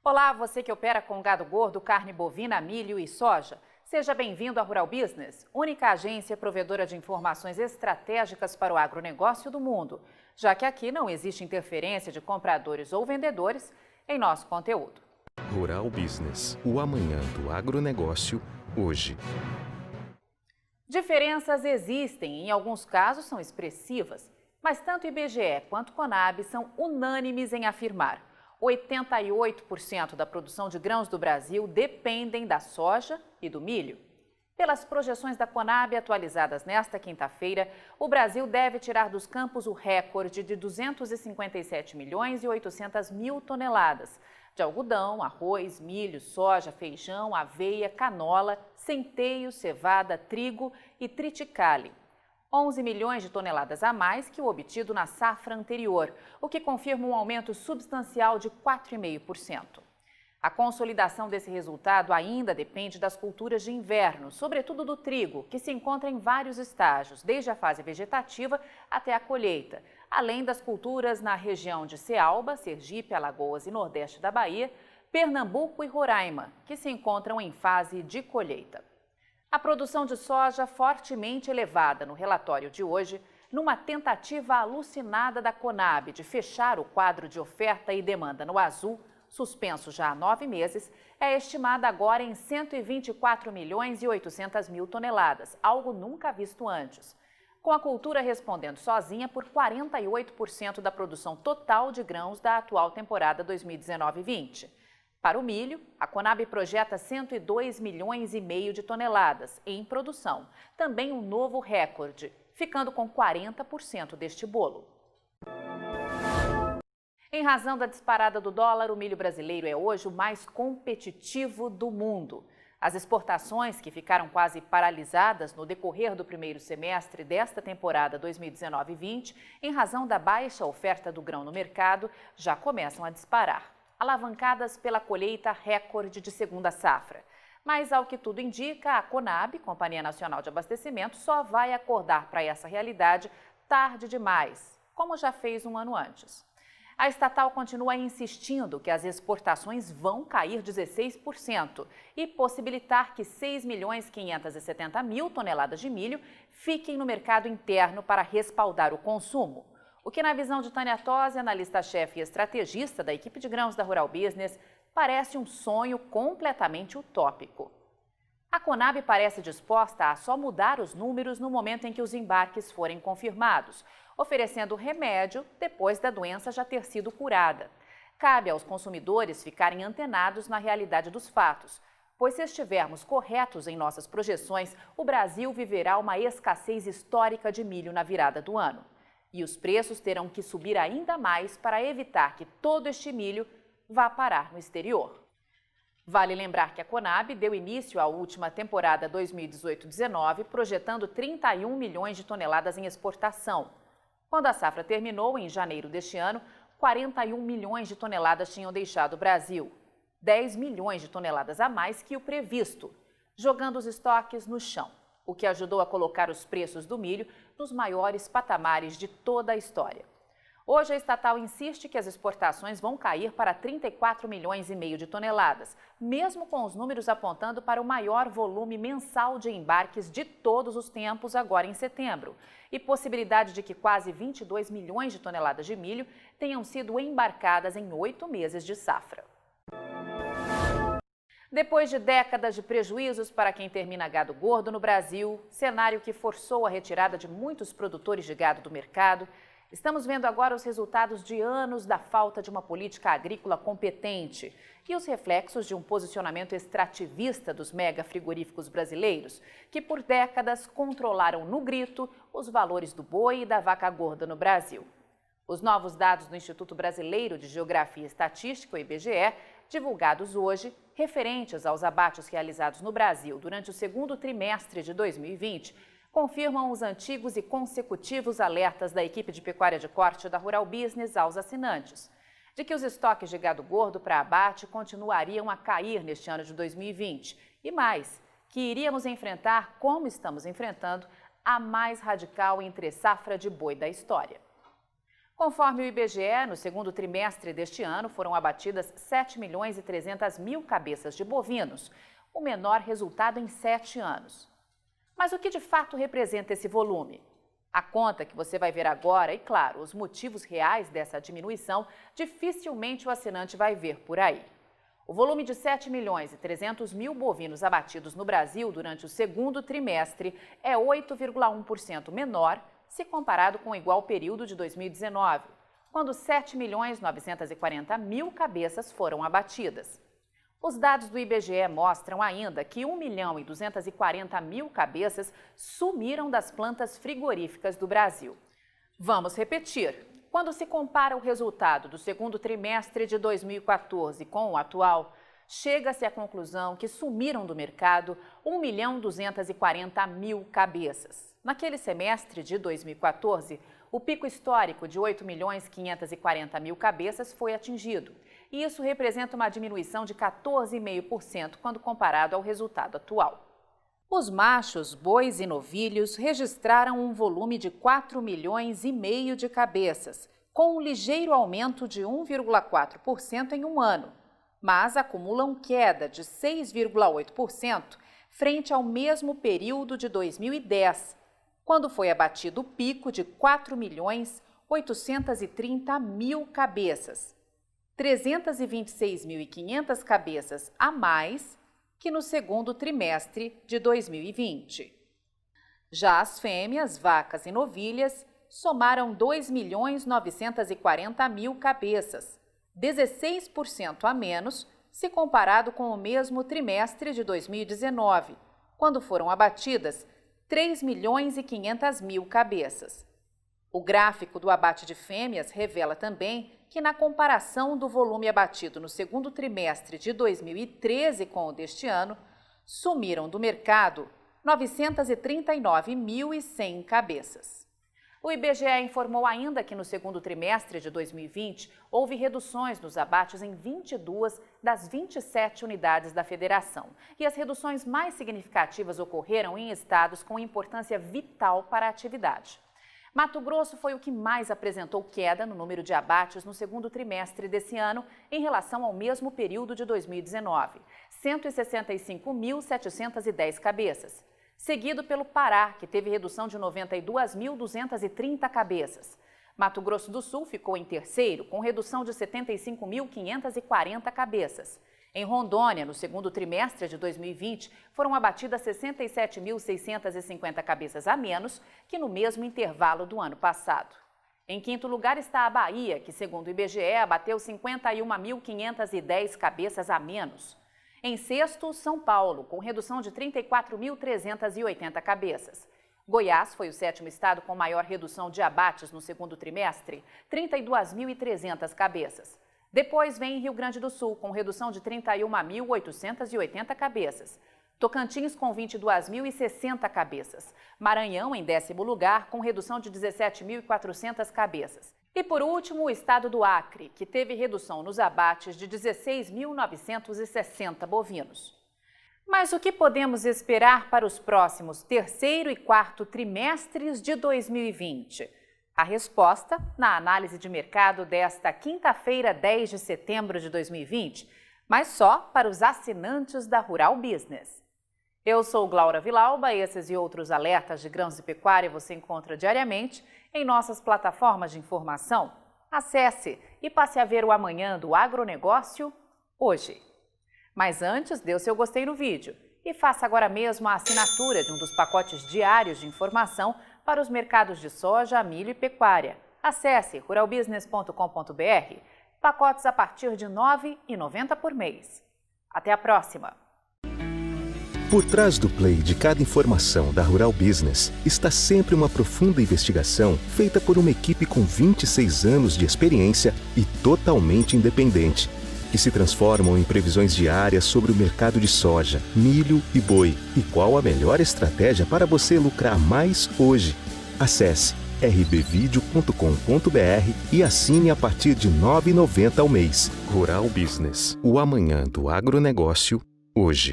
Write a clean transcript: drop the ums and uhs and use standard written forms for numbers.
Olá, você que opera com gado gordo, carne bovina, milho e soja. Seja bem-vindo à Rural Business, única agência provedora de informações estratégicas para o agronegócio do mundo, já que aqui não existe interferência de compradores ou vendedores em nosso conteúdo. Rural Business, o amanhã do agronegócio, hoje. Diferenças existem e em alguns casos são expressivas, mas tanto o IBGE quanto o Conab são unânimes em afirmar: 88% da produção de grãos do Brasil dependem da soja e do milho. Pelas projeções da Conab atualizadas nesta quinta-feira, o Brasil deve tirar dos campos o recorde de 257 milhões e 800 mil toneladas de algodão, arroz, milho, soja, feijão, aveia, canola, centeio, cevada, trigo e triticale. 11 milhões de toneladas a mais que o obtido na safra anterior, o que confirma um aumento substancial de 4,5%. A consolidação desse resultado ainda depende das culturas de inverno, sobretudo do trigo, que se encontra em vários estágios, desde a fase vegetativa até a colheita, além das culturas na região de Cealba, Sergipe, Alagoas e Nordeste da Bahia, Pernambuco e Roraima, que se encontram em fase de colheita. A produção de soja fortemente elevada no relatório de hoje, numa tentativa alucinada da Conab de fechar o quadro de oferta e demanda no azul, suspenso já há 9 meses, é estimada agora em 124 milhões e 800 mil toneladas, algo nunca visto antes, com a cultura respondendo sozinha por 48% da produção total de grãos da atual temporada 2019-20. Para o milho, a Conab projeta 102 milhões e meio de toneladas em produção, também um novo recorde, ficando com 40% deste bolo. Em razão da disparada do dólar, o milho brasileiro é hoje o mais competitivo do mundo. As exportações, que ficaram quase paralisadas no decorrer do primeiro semestre desta temporada 2019-20, em razão da baixa oferta do grão no mercado, já começam a disparar, alavancadas pela colheita recorde de segunda safra. Mas, ao que tudo indica, a Conab, Companhia Nacional de Abastecimento, só vai acordar para essa realidade tarde demais, como já fez um ano antes. A estatal continua insistindo que as exportações vão cair 16% e possibilitar que 6 milhões 570 mil toneladas de milho fiquem no mercado interno para respaldar o consumo. O que, na visão de Tânia Tosi, analista-chefe e estrategista da equipe de grãos da Rural Business, parece um sonho completamente utópico. A Conab parece disposta a só mudar os números no momento em que os embarques forem confirmados, oferecendo remédio depois da doença já ter sido curada. Cabe aos consumidores ficarem antenados na realidade dos fatos, pois se estivermos corretos em nossas projeções, o Brasil viverá uma escassez histórica de milho na virada do ano. E os preços terão que subir ainda mais para evitar que todo este milho vá parar no exterior. Vale lembrar que a Conab deu início à última temporada 2018-19, projetando 31 milhões de toneladas em exportação. Quando a safra terminou, em janeiro deste ano, 41 milhões de toneladas tinham deixado o Brasil, 10 milhões de toneladas a mais que o previsto, jogando os estoques no chão, o que ajudou a colocar os preços do milho nos maiores patamares de toda a história. Hoje, a estatal insiste que as exportações vão cair para 34 milhões e meio de toneladas, mesmo com os números apontando para o maior volume mensal de embarques de todos os tempos agora em setembro, e possibilidade de que quase 22 milhões de toneladas de milho tenham sido embarcadas em 8 meses de safra. Depois de décadas de prejuízos para quem termina gado gordo no Brasil, cenário que forçou a retirada de muitos produtores de gado do mercado, estamos vendo agora os resultados de anos da falta de uma política agrícola competente e os reflexos de um posicionamento extrativista dos mega frigoríficos brasileiros, que por décadas controlaram no grito os valores do boi e da vaca gorda no Brasil. Os novos dados do Instituto Brasileiro de Geografia e Estatística, o IBGE, divulgados hoje, referentes aos abates realizados no Brasil durante o segundo trimestre de 2020, confirmam os antigos e consecutivos alertas da equipe de pecuária de corte da Rural Business aos assinantes, de que os estoques de gado gordo para abate continuariam a cair neste ano de 2020 e mais, que iríamos enfrentar, como estamos enfrentando, a mais radical entre-safra de boi da história. Conforme o IBGE, no segundo trimestre deste ano foram abatidas 7.300.000 cabeças de bovinos, o menor resultado em 7 anos. Mas o que de fato representa esse volume? A conta que você vai ver agora e, claro, os motivos reais dessa diminuição, dificilmente o assinante vai ver por aí. O volume de 7.300.000 bovinos abatidos no Brasil durante o segundo trimestre é 8,1% menor se comparado com o igual período de 2019, quando 7.940.000 cabeças foram abatidas. Os dados do IBGE mostram ainda que 1.240.000 cabeças sumiram das plantas frigoríficas do Brasil. Vamos repetir. Quando se compara o resultado do segundo trimestre de 2014 com o atual, chega-se à conclusão que sumiram do mercado 1.240.000 cabeças. Naquele semestre de 2014, o pico histórico de 8.540.000 cabeças foi atingido. E isso representa uma diminuição de 14,5% quando comparado ao resultado atual. Os machos, bois e novilhos registraram um volume de 4,5 milhões de cabeças, com um ligeiro aumento de 1,4% em um ano, mas acumulam queda de 6,8% frente ao mesmo período de 2010, quando foi abatido o pico de 4.830.000 cabeças, 326.500 cabeças a mais que no segundo trimestre de 2020. Já as fêmeas, vacas e novilhas somaram 2.940.000 cabeças, 16% a menos se comparado com o mesmo trimestre de 2019, quando foram abatidas 3.500.000 cabeças. O gráfico do abate de fêmeas revela também que, na comparação do volume abatido no segundo trimestre de 2013 com o deste ano, sumiram do mercado 939.100 cabeças. O IBGE informou ainda que no segundo trimestre de 2020 houve reduções nos abates em 22 das 27 unidades da federação. E as reduções mais significativas ocorreram em estados com importância vital para a atividade. Mato Grosso foi o que mais apresentou queda no número de abates no segundo trimestre desse ano em relação ao mesmo período de 2019, 165.710 cabeças. Seguido pelo Pará, que teve redução de 92.230 cabeças. Mato Grosso do Sul ficou em terceiro, com redução de 75.540 cabeças. Em Rondônia, no segundo trimestre de 2020, foram abatidas 67.650 cabeças a menos que no mesmo intervalo do ano passado. Em quinto lugar está a Bahia, que, segundo o IBGE, abateu 51.510 cabeças a menos. Em sexto, São Paulo, com redução de 34.380 cabeças. Goiás foi o sétimo estado com maior redução de abates no segundo trimestre, 32.300 cabeças. Depois vem Rio Grande do Sul, com redução de 31.880 cabeças. Tocantins, com 22.060 cabeças. Maranhão, em décimo lugar, com redução de 17.400 cabeças. E, por último, o estado do Acre, que teve redução nos abates de 16.960 bovinos. Mas o que podemos esperar para os próximos terceiro e quarto trimestres de 2020? A resposta na análise de mercado desta quinta-feira, 10 de setembro de 2020, mas só para os assinantes da Rural Business. Eu sou Glaura Vilauba, esses e outros alertas de grãos e pecuária você encontra diariamente em nossas plataformas de informação. Acesse e passe a ver o amanhã do agronegócio hoje. Mas antes, dê o seu gostei no vídeo e faça agora mesmo a assinatura de um dos pacotes diários de informação para os mercados de soja, milho e pecuária. Acesse ruralbusiness.com.br, pacotes a partir de R$ 9,90 por mês. Até a próxima! Por trás do play de cada informação da Rural Business está sempre uma profunda investigação feita por uma equipe com 26 anos de experiência e totalmente independente, que se transformam em previsões diárias sobre o mercado de soja, milho e boi e qual a melhor estratégia para você lucrar mais hoje. Acesse rbvideo.com.br e assine a partir de R$ 9,90 ao mês. Rural Business, o amanhã do agronegócio, hoje.